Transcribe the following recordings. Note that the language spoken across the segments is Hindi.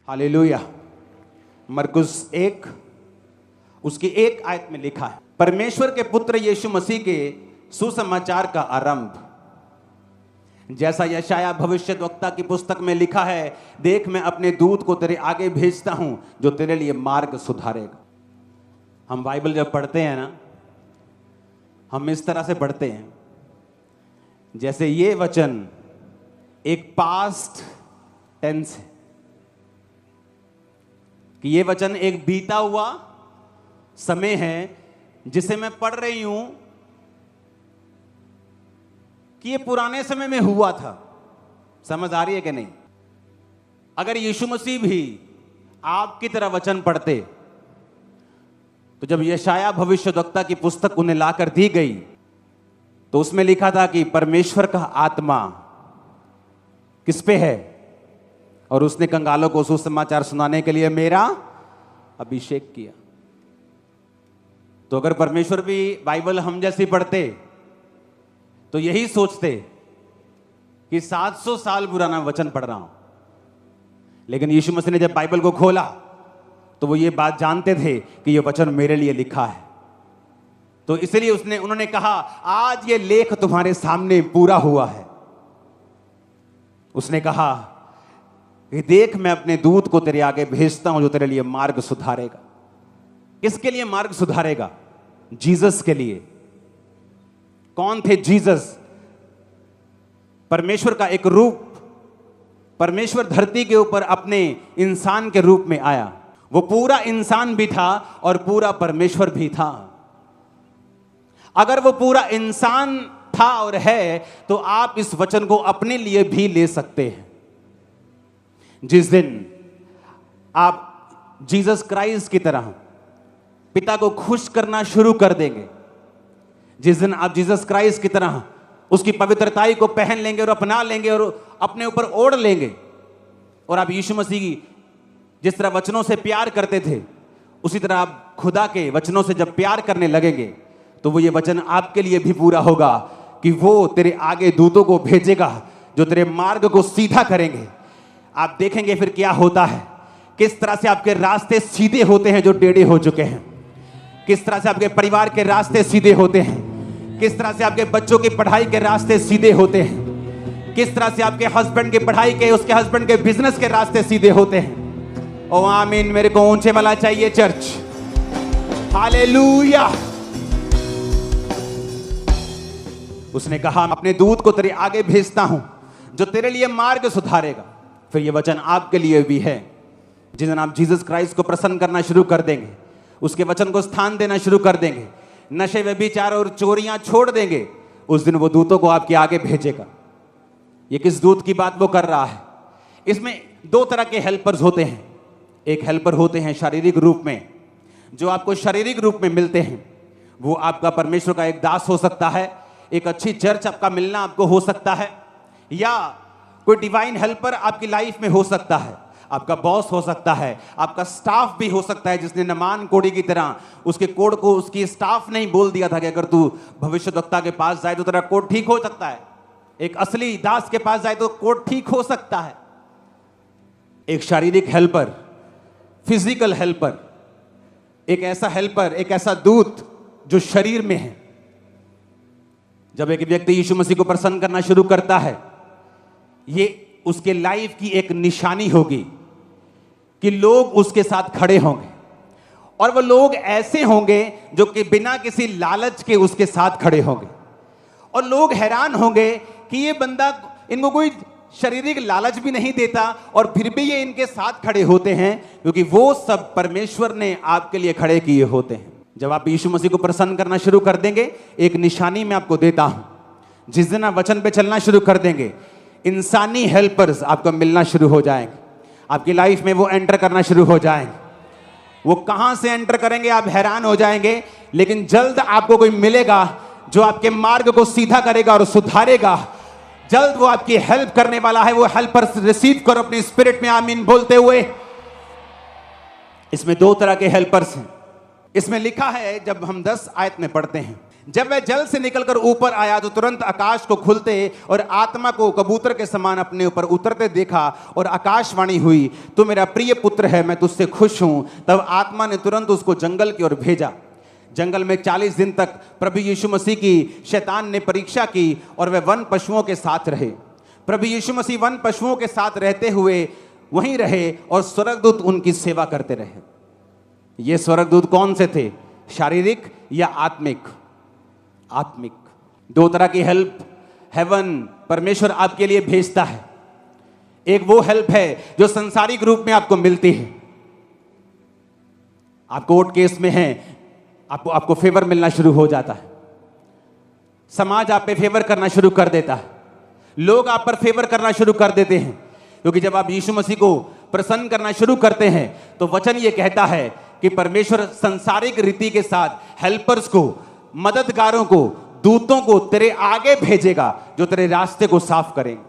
हालेलुया। मरकुस 1 उसकी 1 आयत में लिखा है, परमेश्वर के पुत्र यीशु मसीह के सुसमाचार का आरंभ, जैसा यशाया भविष्यद्वक्ता की पुस्तक में लिखा है, देख मैं अपने दूत को तेरे आगे भेजता हूं जो तेरे लिए मार्ग सुधारेगा। हम बाइबल जब पढ़ते हैं ना, हम इस तरह से पढ़ते हैं जैसे ये वचन एक पास्ट टेंस है, कि ये वचन एक बीता हुआ समय है जिसे मैं पढ़ रही हूं कि ये पुराने समय में हुआ था। समझ आ रही है कि नहीं? अगर यीशु मसीह भी आपकी तरह वचन पढ़ते तो जब यशाया भविष्यद्वक्ता की पुस्तक उन्हें लाकर दी गई तो उसमें लिखा था कि परमेश्वर का आत्मा किस पे है, और उसने कंगालों को सुसमाचार सुनाने के लिए मेरा अभिषेक किया। तो अगर परमेश्वर भी बाइबल हम जैसी पढ़ते तो यही सोचते कि 700 साल पुराना वचन पढ़ रहा हूं, लेकिन यीशु मसीह ने जब बाइबल को खोला तो वो ये बात जानते थे कि ये वचन मेरे लिए लिखा है। तो इसलिए उन्होंने कहा, आज ये लेख तुम्हारे सामने पूरा हुआ है। उसने कहा कि देख मैं अपने दूत को तेरे आगे भेजता हूं जो तेरे लिए मार्ग सुधारेगा। किसके लिए मार्ग सुधारेगा? जीसस के लिए। कौन थे जीसस? परमेश्वर का एक रूप, परमेश्वर धरती के ऊपर अपने इंसान के रूप में आया। वो पूरा इंसान भी था और पूरा परमेश्वर भी था। अगर वो पूरा इंसान था और है तो आप इस वचन को अपने लिए भी ले सकते हैं। जिस दिन आप जीसस क्राइस्ट की तरह पिता को खुश करना शुरू कर देंगे, जिस दिन आप जीसस क्राइस्ट की तरह उसकी पवित्रताई को पहन लेंगे और अपना लेंगे और अपने ऊपर ओढ़ लेंगे, और आप यीशु मसीह की जिस तरह वचनों से प्यार करते थे उसी तरह आप खुदा के वचनों से जब प्यार करने लगेंगे तो वो ये वचन आपके लिए भी पूरा होगा कि वो तेरे आगे दूतों को भेजेगा जो तेरे मार्ग को सीधा करेंगे। आप देखेंगे फिर क्या होता है, किस तरह से आपके रास्ते सीधे होते हैं जो टेढ़े हो चुके हैं, किस तरह से आपके परिवार के रास्ते सीधे होते हैं, किस तरह से आपके बच्चों की पढ़ाई के रास्ते सीधे होते हैं, किस तरह से आपके हस्बैंड की पढ़ाई के, उसके हस्बैंड के बिजनेस के रास्ते सीधे होते हैं। ओ आमीन। मेरे को ऊंचे वाला चाहिए चर्च। हालेलुया। उसने कहा, अपने दूत को तेरे आगे भेजता हूं जो तेरे लिए मार्ग सुधारेगा। फिर ये वचन आपके लिए भी है। जिस दिन आप जीसस क्राइस्ट को प्रसन्न करना शुरू कर देंगे, उसके वचन को स्थान देना शुरू कर देंगे, नशे व्यभिचार और चोरियां छोड़ देंगे, उस दिन वो दूतों को आपके आगे भेजेगा। ये किस दूत की बात वो कर रहा है? इसमें 2 तरह के हेल्पर्स होते हैं। एक हेल्पर होते हैं शारीरिक रूप में, जो आपको शारीरिक रूप में मिलते हैं। वो आपका परमेश्वर का एक दास हो सकता है, एक अच्छी चर्च आपका मिलना आपको हो सकता है, या कोई डिवाइन हेल्पर आपकी लाइफ में हो सकता है। आपका बॉस हो सकता है, आपका स्टाफ भी हो सकता है, जिसने नमान कोड़ी की तरह उसके कोड को उसकी स्टाफ ने ही बोल दिया था कि अगर तू भविष्यद्वक्ता के पास जाए तो तेरा कोड ठीक हो सकता है। एक असली दास के पास जाए तो कोड ठीक हो सकता है। एक शारीरिक हेल्पर, फिजिकल हेल्पर, एक ऐसा हेल्पर, एक ऐसा दूत जो शरीर में है। जब एक व्यक्ति यीशु मसीह को प्रसन्न करना शुरू करता है, ये उसके लाइफ की एक निशानी होगी कि लोग उसके साथ खड़े होंगे, और वो लोग ऐसे होंगे जो कि बिना किसी लालच के उसके साथ खड़े होंगे, और लोग हैरान होंगे कि ये बंदा, इनको कोई शारीरिक लालच भी नहीं देता और फिर भी ये इनके साथ खड़े होते हैं, क्योंकि वो सब परमेश्वर ने आपके लिए खड़े किए होते हैं। जब आप यीशु मसीह को प्रसन्न करना शुरू कर देंगे, एक निशानी मैं आपको देता हूं। जिस दिन आप वचन पे चलना शुरू कर देंगे, इंसानी हेल्पर्स आपको मिलना शुरू हो जाएंगे, आपकी लाइफ में वो एंटर करना शुरू हो जाएंगे। वो कहां से एंटर करेंगे आप हैरान हो जाएंगे, लेकिन जल्द आपको कोई मिलेगा जो आपके मार्ग को सीधा करेगा और सुधारेगा। जल्द वो आपकी हेल्प करने वाला है। वो हेल्पर्स रिसीव करो अपनी स्पिरिट में आमीन बोलते हुए। इसमें 2 तरह के हेल्पर्स हैं। इसमें लिखा है, जब हम 10 आयत में पढ़ते हैं, जब वह जल से निकलकर ऊपर आया तो तुरंत आकाश को खुलते और आत्मा को कबूतर के समान अपने ऊपर उतरते देखा, और आकाशवाणी हुई, तू मेरा प्रिय पुत्र है, मैं तुझसे खुश हूं। तब आत्मा ने तुरंत उसको जंगल की ओर भेजा। जंगल में 40 दिन तक प्रभु यीशु मसीह की शैतान ने परीक्षा की और वे वन पशुओं के साथ रहे। प्रभु यीशु मसीह वन पशुओं के साथ रहते हुए वहीं रहे और स्वर्गदूत उनकी सेवा करते रहे। ये स्वर्गदूत कौन से थे? शारीरिक या आत्मिक? आत्मिक। दो तरह की हेल्प हेवन परमेश्वर आपके लिए भेजता है। एक वो हेल्प है जो संसारिक रूप में आपको मिलती है। आप कोर्ट केस में हैं, आपको फेवर मिलना शुरू हो जाता है। समाज आप पे फेवर करना शुरू कर देता है। लोग आप पर फेवर करना शुरू कर देते हैं, क्योंकि जब आप यीशु मसीह को प्रसन्न करना शुरू करते हैं तो वचन ये कहता है कि परमेश्वर संसारिक रीति के साथ हेल्पर्स को, मददगारों को, दूतों को तेरे आगे भेजेगा जो तेरे रास्ते को साफ करेंगे।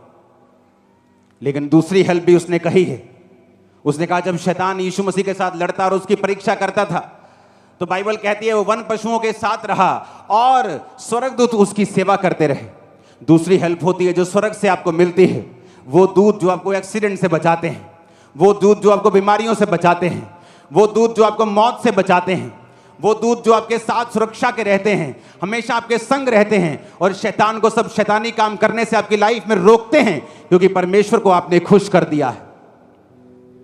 लेकिन दूसरी हेल्प भी उसने कही है। उसने कहा जब शैतान यीशु मसीह के साथ लड़ता और उसकी परीक्षा करता था तो बाइबल कहती है वो वन पशुओं के साथ रहा और स्वर्गदूत उसकी सेवा करते रहे। दूसरी हेल्प होती है जो स्वर्ग से आपको मिलती है, वो दूत जो आपको एक्सीडेंट से बचाते हैं, वो दूत जो आपको बीमारियों से बचाते हैं, वो दूत जो आपको मौत से बचाते हैं, वो दूत जो आपके साथ सुरक्षा के रहते हैं, हमेशा आपके संग रहते हैं और शैतान को सब शैतानी काम करने से आपकी लाइफ में रोकते हैं, क्योंकि परमेश्वर को आपने खुश कर दिया है।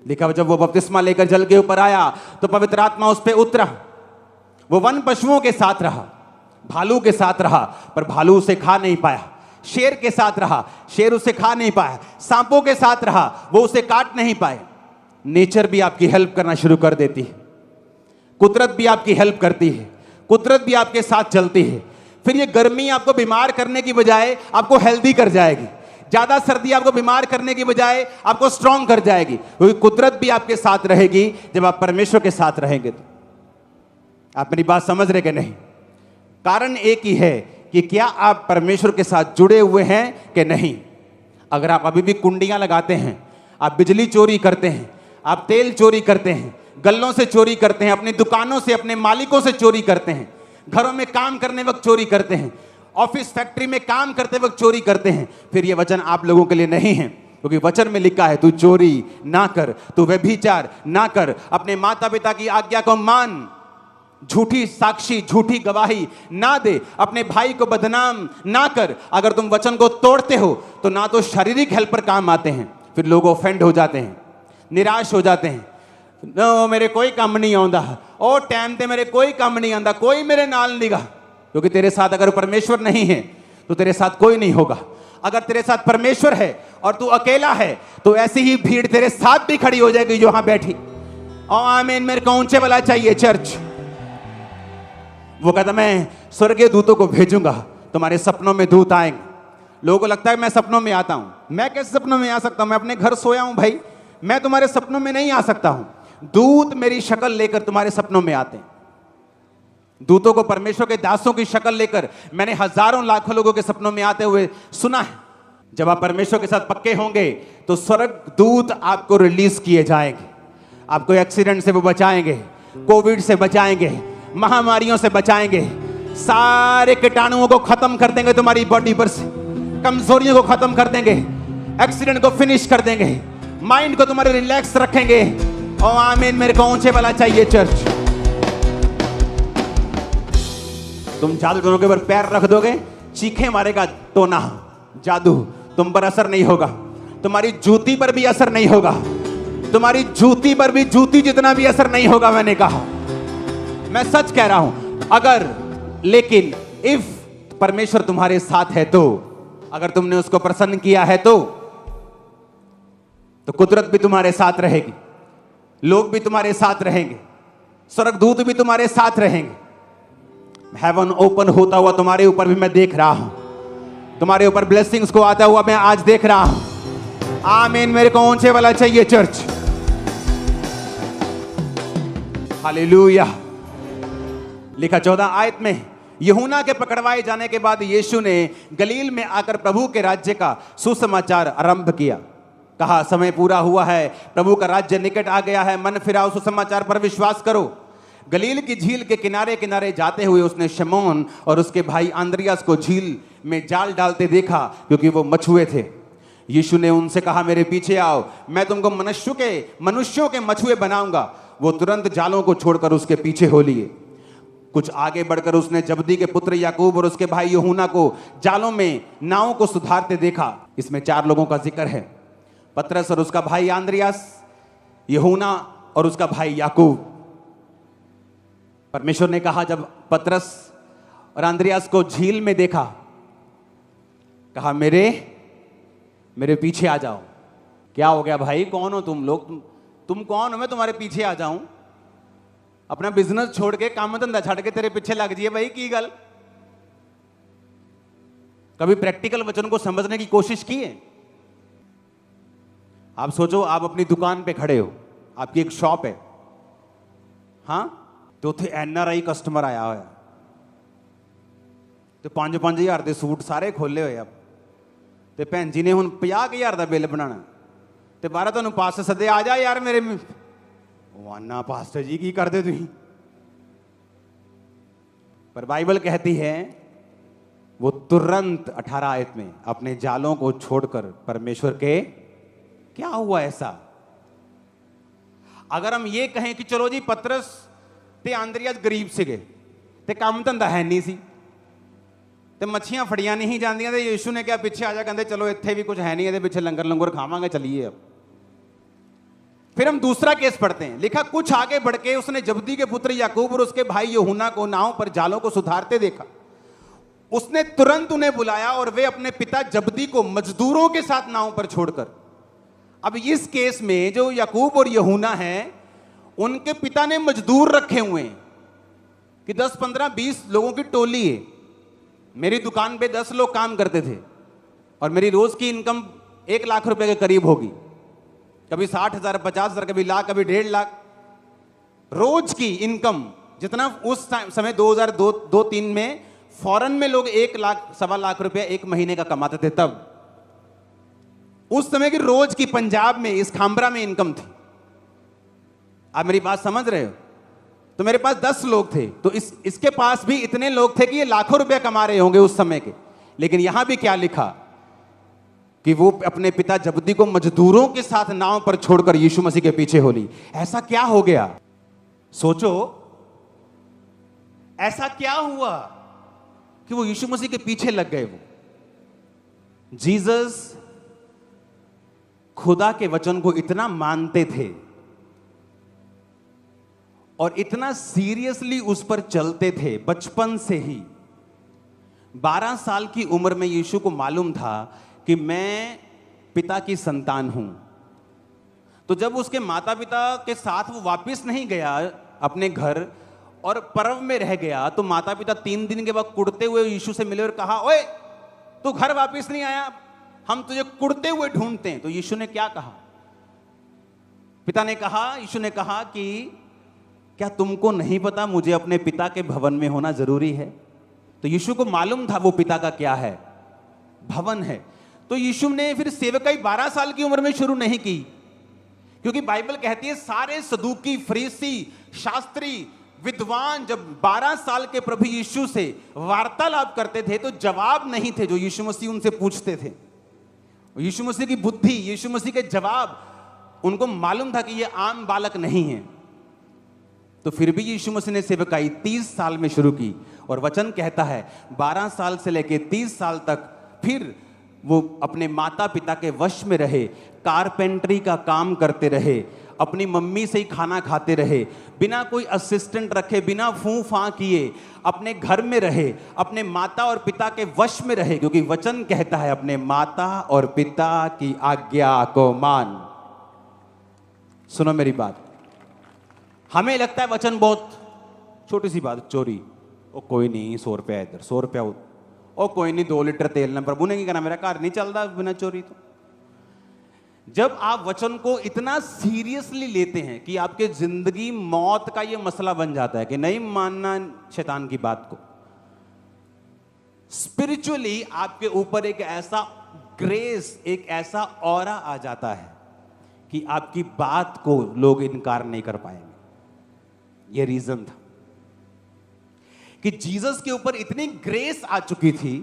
लिखा जब वो बपतिस्मा लेकर जल के ऊपर आया तो पवित्र आत्मा उस पर उतरा। वो वन पशुओं के साथ रहा, भालू के साथ रहा, पर भालू उसे खा नहीं पाया। शेर के साथ रहा, शेर उसे खा नहीं पाया। सांपों के साथ रहा, वो उसे काट नहीं पाए। नेचर भी आपकी हेल्प करना शुरू कर देती है, कुदरत भी आपकी हेल्प करती है, कुदरत भी आपके साथ चलती है। फिर ये गर्मी आपको बीमार करने की बजाय आपको हेल्दी कर जाएगी। ज्यादा सर्दी आपको बीमार करने की बजाय आपको स्ट्रांग कर जाएगी, क्योंकि कुदरत भी आपके साथ रहेगी जब आप परमेश्वर के साथ रहेंगे। तो आप मेरी बात समझ रहे कि नहीं? कारण एक ही है कि क्या आप परमेश्वर के साथ जुड़े हुए हैं कि नहीं। अगर आप अभी भी कुंडियां लगाते हैं, आप बिजली चोरी करते हैं, आप तेल चोरी करते हैं, गल्लों से चोरी करते हैं, अपनी दुकानों से, अपने मालिकों से चोरी करते हैं, घरों में काम करने वक्त चोरी करते हैं, ऑफिस फैक्ट्री में काम करते वक्त चोरी करते हैं, फिर यह वचन आप लोगों के लिए नहीं है। क्योंकि वचन में लिखा है तू चोरी ना कर, तू व्यभिचार ना कर, अपने माता पिता की आज्ञा को मान, झूठी साक्षी, झूठी गवाही ना दे, अपने भाई को बदनाम ना कर। अगर तुम वचन को तोड़ते हो तो ना तो शारीरिक हेल्पर काम आते हैं, फिर लोग ऑफेंड हो जाते हैं, निराश हो जाते हैं। नो मेरे कोई काम नहीं आंदा, ओ टाइम ते मेरे कोई काम नहीं आंदा, कोई मेरे नाल निगा। क्योंकि तेरे साथ अगर परमेश्वर नहीं है तो तेरे साथ कोई नहीं होगा। अगर तेरे साथ परमेश्वर है और तू अकेला है तो ऐसी ही भीड़ तेरे साथ भी खड़ी हो जाएगी जो यहां बैठी। ओ आमीन। मेरे को ऊंचे वाला चाहिए चर्च। वो कहता मैं स्वर्गीय दूतों को भेजूंगा, तुम्हारे सपनों में दूत आएंगे। लोगों को लगता है मैं सपनों में आता हूं। मैं कैसे सपनों में आ सकता हूं? मैं अपने घर सोया हूं भाई, मैं तुम्हारे सपनों में नहीं आ सकता हूं। दूत मेरी शक्ल लेकर तुम्हारे सपनों में आते हैं। दूतों को परमेश्वर के दासों की शक्ल लेकर मैंने हजारों लाखों लोगों के सपनों में आते हुए सुना है। जब आप परमेश्वर के साथ पक्के होंगे तो स्वर्ग दूत आपको रिलीज किए जाएंगे, आपको एक्सीडेंट से वो बचाएंगे, कोविड से बचाएंगे, महामारियों से बचाएंगे, सारे कीटाणुओं को खत्म कर देंगे तुम्हारी बॉडी पर से, कमजोरियों को खत्म कर देंगे, एक्सीडेंट को फिनिश कर देंगे, माइंड को तुम्हारे रिलैक्स रखेंगे। ओ आमीन। मेरे को ऊंचे वाला चाहिए चर्च। तुम जादूगरों के ऊपर पैर रख दोगे, चीखे मारेगा टोना, जादू तुम पर असर नहीं होगा, तुम्हारी जूती पर भी असर नहीं होगा, तुम्हारी जूती पर भी जूती जितना भी असर नहीं होगा। मैंने कहा, मैं सच कह रहा हूं। अगर लेकिन इफ परमेश्वर तुम्हारे साथ है तो, अगर तुमने उसको प्रसन्न किया है तो कुदरत भी तुम्हारे साथ रहेगी, लोग भी तुम्हारे साथ रहेंगे, स्वर्गदूत भी तुम्हारे साथ रहेंगे। हेवन ओपन होता हुआ तुम्हारे ऊपर भी मैं देख रहा हूं, तुम्हारे ऊपर ब्लेसिंग्स को आता हुआ मैं आज देख रहा हूं। आमीन। मेरे को ऊंचे वाला चाहिए चर्च। हालेलुया। लिखा 14 आयत में, यूहन्ना के पकड़वाए जाने के बाद यीशु ने गलील में आकर प्रभु के राज्य का सुसमाचार आरंभ किया। कहा समय पूरा हुआ है, प्रभु का राज्य निकट आ गया है, मन फिराओ, सुसमाचार पर विश्वास करो। गलील की झील के किनारे किनारे जाते हुए उसने शमौन और उसके भाई आंद्रियास को झील में जाल डालते देखा, क्योंकि वो मछुए थे। यीशु ने उनसे कहा, मेरे पीछे आओ, मैं तुमको मनुष्यों के मछुए बनाऊंगा। वो तुरंत जालों को छोड़कर उसके पीछे हो लिए। कुछ आगे बढ़कर उसने जबदी के पुत्र याकूब और उसके भाई यूहन्ना को जालों में नाव को सुधारते देखा। इसमें 4 लोगों का जिक्र है, पतरस और उसका भाई आंद्रियास, यूहन्ना और उसका भाई याकूब। परमेश्वर ने कहा, जब पतरस और आंद्रियास को झील में देखा, कहा मेरे पीछे आ जाओ। क्या हो गया भाई, कौन हो तुम लोग? तुम कौन हो, मैं तुम्हारे पीछे आ जाऊं? अपना बिजनेस छोड़ के, काम धंधा छड़ के तेरे पीछे लग जाइए भाई, की गल? कभी प्रैक्टिकल वचन को समझने की कोशिश की है? आप सोचो, आप अपनी दुकान पे खड़े हो, आपकी एक शॉप है, हाँ, तो उथे NRI कस्टमर आया होया, तो 5-5 हज़ार के सूट सारे खोले हुए। अब तो भैन जी ने हुण 50,000 का बिल बनाना, तो बाहर तुहानूं पास सदे, आ जा यार मेरे। वाना पास्टर जी की करते तुसीं? पर बाइबल कहती है वो तुरंत 18 आयत में अपने जालों को छोड़कर परमेश्वर के, क्या हुआ ऐसा? अगर हम ये कहें कि चलो जी पतरस ते आंद्रियास गरीब सीगे ते काम धंधा है नहीं सी ते मच्छियां फड़ियां नहीं जांदियां, ते यीशु ने क्या पीछे आ जा, कहते चलो इत्थे भी कुछ है नहीं, ये पीछे लंगर लंगर खावांगे, चलिए। अब फिर हम दूसरा केस पढ़ते हैं। लिखा, कुछ आगे बढ़ के उसने जबदी के पुत्र याकूब और उसके भाई यूहन्ना को नाव पर जालों को सुधारते देखा। उसने तुरंत उन्हें बुलाया और वे अपने पिता जबदी को मजदूरों के साथ नाव पर छोड़कर। अब इस केस में जो याकूब और यूहन्ना हैं, उनके पिता ने मजदूर रखे हुए हैं कि 10, 15, 20 लोगों की टोली है। मेरी दुकान पे 10 लोग काम करते थे और मेरी रोज की इनकम 1 लाख रुपए के करीब होगी, कभी 60,000, 50,000, कभी लाख, कभी 1.5 लाख रोज की इनकम। जितना उस समय 2002-3 में फॉरेन में लोग 1 लाख, 1.25 लाख रुपया 1 महीने का कमाते थे। तब उस समय की रोज की पंजाब में, इस खामबरा में इनकम थी। आप मेरी बात समझ रहे हो? तो मेरे पास 10 लोग थे, तो इसके पास भी इतने लोग थे कि ये लाखों रुपया कमा रहे होंगे उस समय के। लेकिन यहां भी क्या लिखा कि वो अपने पिता जबदी को मजदूरों के साथ नाव पर छोड़कर यीशु मसीह के पीछे हो ली। ऐसा क्या हो गया? सोचो, ऐसा क्या हुआ कि वो यीशु मसीह के पीछे लग गए? वो जीसस खुदा के वचन को इतना मानते थे और इतना सीरियसली उस पर चलते थे बचपन से ही। 12 साल की उम्र में यीशु को मालूम था कि मैं पिता की संतान हूं। तो जब उसके माता पिता के साथ वो वापस नहीं गया अपने घर और पर्व में रह गया, तो माता पिता 3 दिन के बाद कुड़ते हुए यीशु से मिले और कहा, ओए तू घर वापस नहीं आया, हम तुझे कुड़ते हुए ढूंढते हैं। तो यीशु ने क्या कहा? पिता ने कहा, यीशु ने कहा कि क्या तुमको नहीं पता मुझे अपने पिता के भवन में होना जरूरी है? तो यीशु को मालूम था वो पिता का क्या है, भवन है। तो यीशु ने फिर सेवकाई 12 साल की उम्र में शुरू नहीं की, क्योंकि बाइबल कहती है सारे सदूकी, फरीसी, शास्त्री, विद्वान जब 12 साल के प्रभु यीशु से वार्तालाप करते थे तो जवाब नहीं थे जो यीशु मसीह उनसे पूछते थे। यीशु मसीह की बुद्धि, यीशु मसीह के जवाब उनको मालूम था कि ये आम बालक नहीं है। तो फिर भी यीशु मसीह ने सेवकाई 30 साल में शुरू की, और वचन कहता है 12 साल से लेकर 30 साल तक फिर वो अपने माता पिता के वश में रहे, कारपेंटरी का काम करते रहे, अपनी मम्मी से ही खाना खाते रहे, बिना कोई असिस्टेंट रखे, बिना फूं फां किए अपने घर में रहे, अपने माता और पिता के वश में रहे, क्योंकि वचन कहता है अपने माता और पिता की आज्ञा को मान। सुनो मेरी बात, हमें लगता है वचन बहुत छोटी सी बात, चोरी, ओ कोई नहीं 100 रुपया इधर, 100 रुपया उधर, ओ कोई नहीं 2 लीटर तेल ना, प्रभु ने क्या कहना, मेरा घर नहीं चलता बिना चोरी। तो जब आप वचन को इतना सीरियसली लेते हैं कि आपके जिंदगी मौत का यह मसला बन जाता है कि नहीं मानना शैतान की बात को, स्पिरिचुअली आपके ऊपर एक ऐसा ग्रेस, एक ऐसा ऑरा आ जाता है कि आपकी बात को लोग इनकार नहीं कर पाएंगे। ये रीजन था कि जीसस के ऊपर इतनी ग्रेस आ चुकी थी,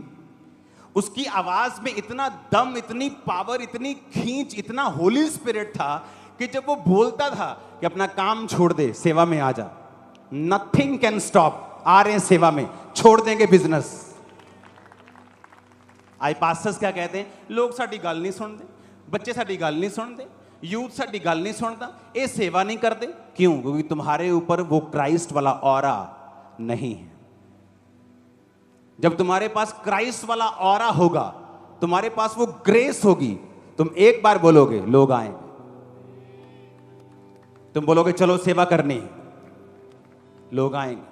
उसकी आवाज में इतना दम, इतनी पावर, इतनी खींच, इतना होली स्पिरिट था कि जब वो बोलता था कि अपना काम छोड़ दे, सेवा में आ जा, नथिंग कैन स्टॉप। आ रहे हैं सेवा में, छोड़ देंगे बिजनेस। आई पास्टर्स क्या कहते हैं, लोग साडी गल नहीं सुनते, बच्चे साडी गल नहीं सुनते, यूथ साडी गल नहीं सुनता, ये सेवा नहीं करते। क्यों? क्योंकि तुम्हारे ऊपर वो क्राइस्ट वाला ऑरा नहीं है। जब तुम्हारे पास क्राइस्ट वाला ऑरा होगा, तुम्हारे पास वो ग्रेस होगी, तुम एक बार बोलोगे, लोग आएंगे। तुम बोलोगे चलो सेवा करनी, लोग आएंगे।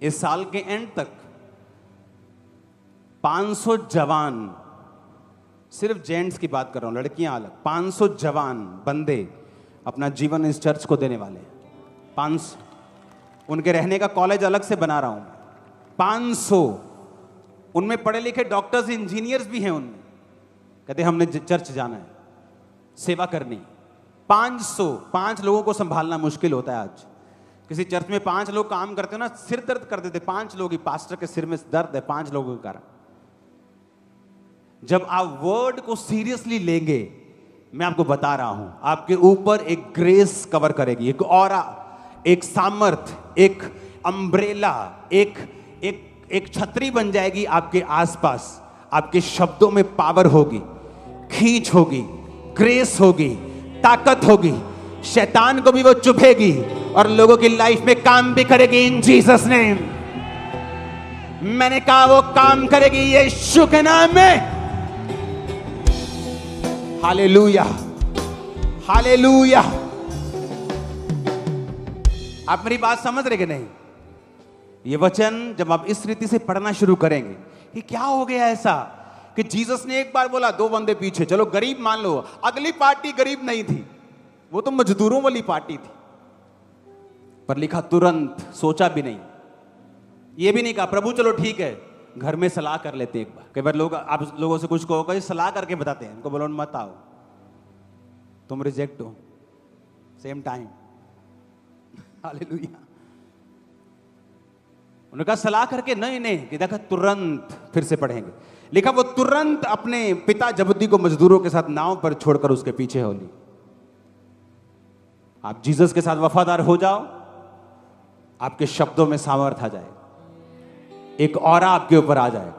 इस साल के एंड तक 500 जवान, सिर्फ जेंट्स की बात कर रहा हूं, लड़कियां अलग, 500 जवान बंदे अपना जीवन इस चर्च को देने वाले हैं। 500, उनके रहने का कॉलेज अलग से बना रहा हूं। 500, उनमें पढ़े लिखे डॉक्टर्स, इंजीनियर्स भी हैं उनमें। कहते हमने चर्च जाना है, सेवा करनी। 500 लोगों को संभालना मुश्किल होता है आज। किसी चर्च में 5 लोग काम करते हो ना, सिर दर्द कर देते। 5 लोग ही, पास्टर के सिर में दर्द है 5 लोगों के कारण। जब आप वर्ड को सीरियसली लेंगे, मैं आपको बता रहा हूं, आपके ऊपर एक ग्रेस कवर करेगी, एक ऑरा, एक सामर्थ, एक अम्ब्रेला, एक छतरी बन जाएगी आपके आसपास। आपके शब्दों में पावर होगी, खींच होगी, ग्रेस होगी, ताकत होगी। शैतान को भी वो चुभेगी और लोगों की लाइफ में काम भी करेगी इन जीसस नेम। मैंने कहा वो काम करेगी यीशु के नाम में। Hallelujah, hallelujah. आप मेरी बात समझ रहे कि नहीं? ये वचन जब आप इस रीति से पढ़ना शुरू करेंगे कि क्या हो गया ऐसा कि जीसस ने एक बार बोला, 2 बंदे पीछे, चलो गरीब मान लो। अगली पार्टी गरीब नहीं थी, वो तो मजदूरों वाली पार्टी थी। पर लिखा तुरंत, सोचा भी नहीं, ये भी नहीं कहा प्रभु चलो ठीक है, घर में सलाह कर लेते एक बार। कई बार लोग, आप लोगों से कुछ कहोगे, सलाह करके बताते हैं। उनको बोलो मत आओ, तुम रिजेक्ट हो, सेम टाइम। हालेलुया। उन्होंने कहा सलाह करके, नहीं कि देखा तुरंत। फिर से पढ़ेंगे, लिखा वो तुरंत अपने पिता जबदी को मजदूरों के साथ नाव पर छोड़कर उसके पीछे हो ली। आप जीसस के साथ वफादार हो जाओ, आपके शब्दों में सामर्थ आ जाएगा, एक ऑरा आपके ऊपर आ जाएगा,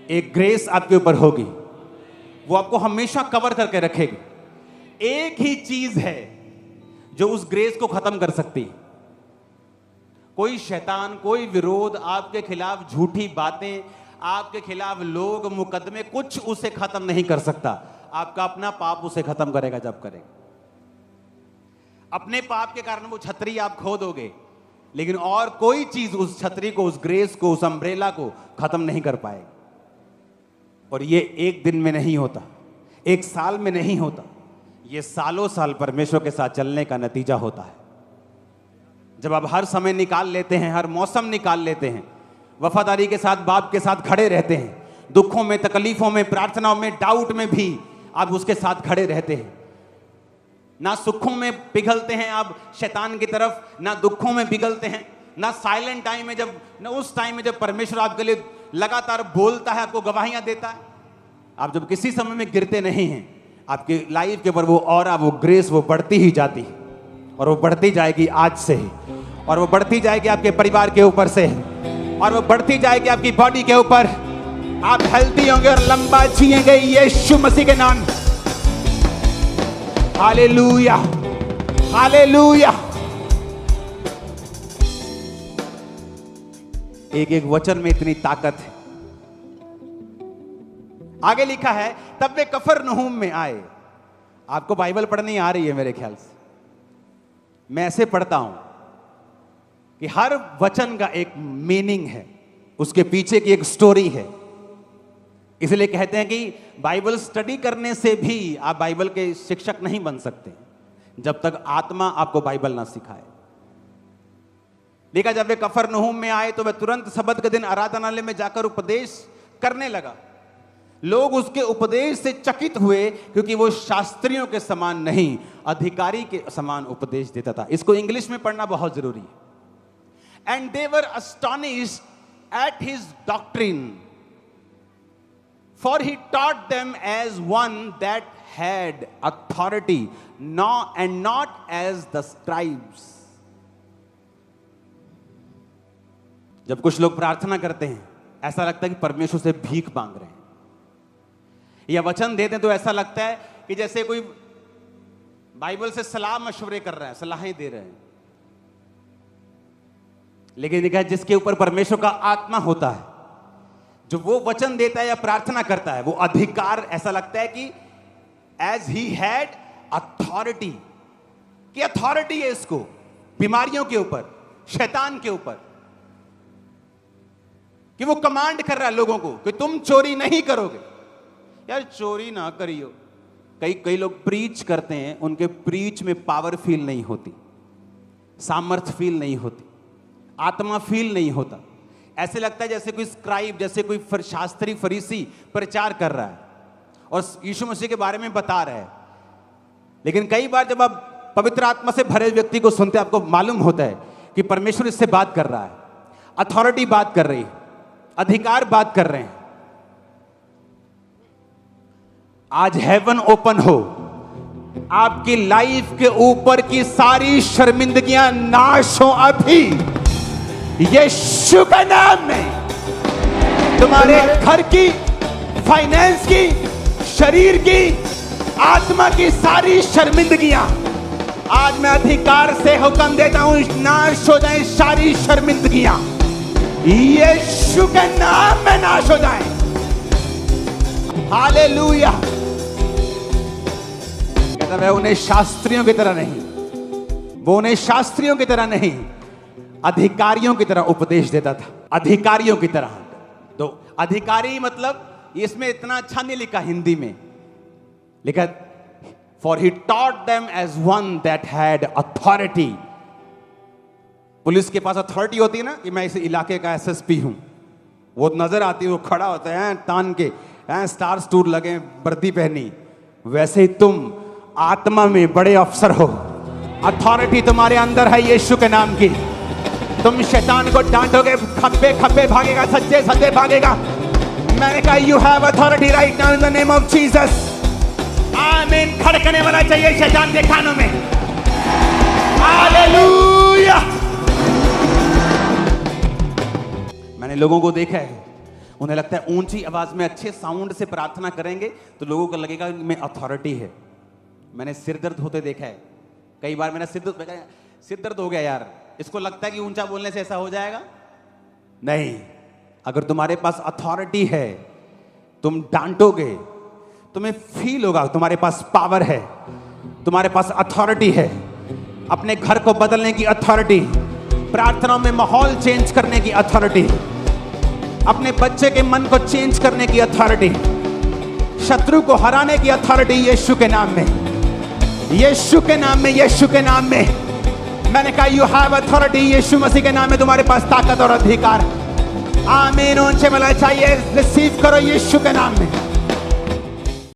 एक ग्रेस आपके ऊपर होगी, वो आपको हमेशा कवर करके रखेगी। एक ही चीज है जो उस ग्रेस को खत्म कर सकती है। कोई शैतान, कोई विरोध, आपके खिलाफ झूठी बातें, आपके खिलाफ लोग, मुकदमे, कुछ उसे खत्म नहीं कर सकता। आपका अपना पाप उसे खत्म करेगा जब करेगा। अपने पाप के कारण वो छतरी आप खो दोगे, लेकिन और कोई चीज उस छतरी को, उस ग्रेस को, उस अम्ब्रेला को खत्म नहीं कर पाएगी। और ये एक दिन में नहीं होता, एक साल में नहीं होता, ये सालों साल परमेश्वर के साथ चलने का नतीजा होता है। जब आप हर समय निकाल लेते हैं, हर मौसम निकाल लेते हैं, वफादारी के साथ बाप के साथ खड़े रहते हैं, दुखों में, तकलीफों में, प्रार्थनाओं में, डाउट में भी आप उसके साथ खड़े रहते हैं। ना सुखों में पिघलते हैं आप शैतान की तरफ, ना दुखों में पिघलते हैं, ना साइलेंट टाइम में, जब ना उस टाइम में जब परमेश्वर आपके लिए लगातार बोलता है, आपको गवाहियां देता है। आप जब किसी समय में गिरते नहीं हैं, आपकी लाइफ के ऊपर वो ऑरा, वो ग्रेस, वो बढ़ती ही जाती है। और वो बढ़ती जाएगी आज से ही, और वो बढ़ती जाएगी आपके परिवार के ऊपर से, और वो बढ़ती जाएगी आपकी बॉडी के ऊपर। आप हेल्थी होंगे और लंबा जिएंगे यीशु मसीह के नाम। Hallelujah, hallelujah. एक एक वचन में इतनी ताकत है। आगे लिखा है, तब वे कफरनहूम में आए। आपको बाइबल पढ़नी आ रही है मेरे ख्याल से। मैं ऐसे पढ़ता हूं कि हर वचन का एक मीनिंग है, उसके पीछे की एक स्टोरी है। इसलिए कहते हैं कि बाइबल स्टडी करने से भी आप बाइबल के शिक्षक नहीं बन सकते जब तक आत्मा आपको बाइबल ना सिखाए। देखा, जब वे कफरनहूम में आए तो वह तुरंत सबत के दिन आराधनालय में जाकर उपदेश करने लगा। लोग उसके उपदेश से चकित हुए क्योंकि वो शास्त्रियों के समान नहीं, अधिकारी के समान उपदेश देता था। इसको इंग्लिश में पढ़ना बहुत जरूरी है। And they were astonished at his doctrine, for he taught them as one that had authority, and not as the scribes. जब कुछ लोग प्रार्थना करते हैं, ऐसा लगता है कि परमेश्वर से भीख मांग रहे हैं, या वचन देते हैं तो ऐसा लगता है कि जैसे कोई बाइबल से सलाह मशवरे कर रहा है, सलाहें दे रहे हैं। लेकिन देखा, जिसके ऊपर परमेश्वर का आत्मा होता है, जो वो वचन देता है या प्रार्थना करता है, वो अधिकार, ऐसा लगता है कि एज ही हैड अथॉरिटी, कि अथॉरिटी है इसको बीमारियों के ऊपर, शैतान के ऊपर, कि वो कमांड कर रहा है लोगों को कि तुम चोरी नहीं करोगे। यार चोरी ना करियो। कई लोग प्रीच करते हैं, उनके प्रीच में पावर फील नहीं होती, सामर्थ फील नहीं होती, आत्मा फील नहीं होता। ऐसे लगता है जैसे कोई स्क्राइब, जैसे कोई शास्त्री फरीसी प्रचार कर रहा है और यीशु मसीह के बारे में बता रहा है। लेकिन कई बार जब आप पवित्र आत्मा से भरे व्यक्ति को सुनते हैं, आपको मालूम होता है कि परमेश्वर इससे बात कर रहा है, अथॉरिटी बात कर रही है, अधिकार बात कर रहे हैं। आज हेवन ओपन हो, आपकी लाइफ के ऊपर की सारी शर्मिंदगियां नाश हो अभी यीशु के नाम में। तुम्हारे घर की, फाइनेंस की, शरीर की, आत्मा की सारी शर्मिंदगियां आज मैं अधिकार से हुक्म देता हूं, नाश हो जाए सारी शर्मिंदगियां, यीशु के नाम में नाश हो जाए। हालेलुया। कहता है उन्हें शास्त्रियों की तरह नहीं, वो उन्हें शास्त्रियों की तरह नहीं, अधिकारियों की तरह उपदेश देता था। अधिकारियों की तरह। तो अधिकारी मतलब, इसमें इतना अच्छा नहीं लिखा हिंदी में, लिखा for he taught them as one that had authority. Police के पास अथॉरिटी होती है ना, कि मैं इस इलाके का एसएसपी हूं, वो नजर आती है, वो खड़ा होता है तान के, स्टार स्टूर लगे, वर्दी पहनी। वैसे ही तुम आत्मा में बड़े अफसर हो, अथॉरिटी तुम्हारे अंदर है यीशु के नाम की। तुम शैतान को डांटोगे, खब्बे खब्बे भागेगा, सज्जे सज्जे भागेगा। मैंने कहा you have authority right now in the name of Jesus. आमीन। खड़कने वाला चाहिए शैतान के कानों में। हालेलुया। मैंने लोगों को देखा है, उन्हें लगता है ऊंची आवाज में अच्छे साउंड से प्रार्थना करेंगे तो लोगों को लगेगा में अथॉरिटी है। मैंने सिर दर्द होते देखा है, कई बार मेरा सिर दर्द हो गया यार, इसको लगता है कि ऊंचा बोलने से ऐसा हो जाएगा। नहीं, अगर तुम्हारे पास अथॉरिटी है, तुम डांटोगे, तुम्हें फील होगा तुम्हारे पास पावर है, तुम्हारे पास अथॉरिटी है। अपने घर को बदलने की अथॉरिटी, प्रार्थनाओं में माहौल चेंज करने की अथॉरिटी, अपने बच्चे के मन को चेंज करने की अथॉरिटी, शत्रु को हराने की अथॉरिटी यीशु के नाम में, यीशु के नाम में, यीशु के नाम में। मैंने कहा यू हैव अथॉरिटी, यीशु मसीह के नाम में तुम्हारे पास ताकत और अधिकार। आमीन। ऊंचे मिला चाहिए, रिसीव करो यीशु के नाम में।